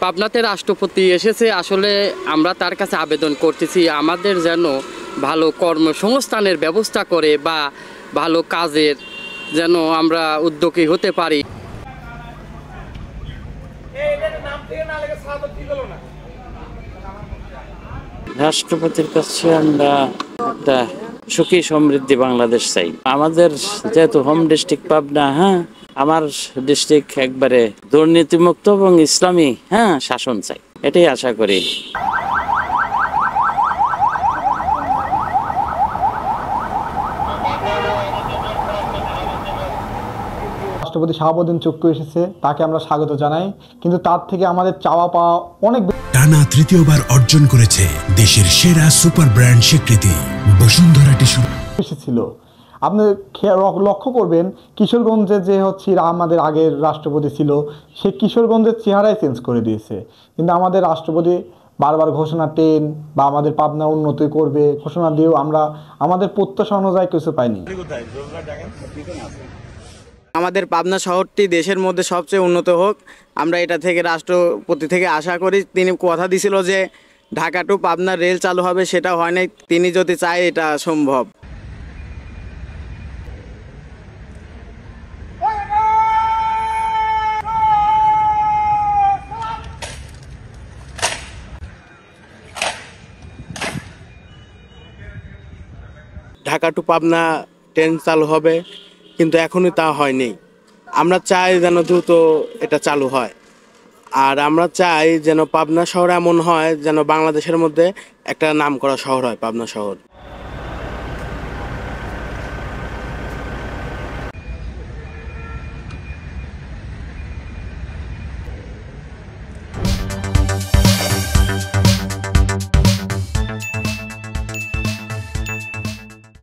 পাবনাতে রাষ্ট্রপতি এসেছে, আসলে আমরা তার কাছে আবেদন করতেছি আমাদের যেন ভালো কর্মসংস্থানের ব্যবস্থা করে বা ভালো কাজের যেন আমরা উদ্যোগী হতে পারি। রাষ্ট্রপতির কাছে আমরা একটা সুখী সমৃদ্ধি বাংলাদেশ চাই। আমাদের যেহেতু হোম ডিস্ট্রিক্ট পাবনা, আমার ডিস্ট্রিক্ট একবারে দুর্নীতিমুক্ত এবং ইসলামী শাসন চাই, এটাই আশা করি। রাষ্ট্রপতি শাহাবুদ্দিন চুক্কু এসেছে, তাকে আমরা স্বাগত জানাই, কিন্তু তার থেকে আমাদের চাওয়া পাওয়া অনেক টানা তৃতীয়বার অর্জন করেছে দেশের সেরা সুপার ব্র্যান্ড স্বীকৃতি বসুন্ধরা টিস্যু বেশি ছিল। আপনি লক্ষ্য করবেন কিশোরগঞ্জে যে আমাদের আগের রাষ্ট্রপতি ছিল, সে কিশোরগঞ্জের চেহারাই চেঞ্জ করে দিয়েছে, কিন্তু আমাদের রাষ্ট্রপতি বারবার ঘোষণা বা আমাদের পাবনা উন্নতি করবে ঘোষণা দিয়েও আমরা আমাদের প্রত্যাশা অনুযায়ী কিছু পাইনি। আমাদের পাবনা শহরটি দেশের মধ্যে সবচেয়ে উন্নত হোক, আমরা এটা থেকে রাষ্ট্রপতি থেকে আশা করি। তিনি কথা দিয়েছিল যে ঢাকা টু পাবনা রেল চালু হবে, সেটা হয় নাই। তিনি যদি চায় এটা সম্ভব। ঢাকা টু পাবনা ট্রেন চালু হবে, কিন্তু এখনই তা হয়নি। আমরা চাই যেন দ্রুত এটা চালু হয়, আর আমরা চাই যেন পাবনা শহর এমন হয় যেন বাংলাদেশের মধ্যে একটা নামকরা শহর হয় পাবনা শহর।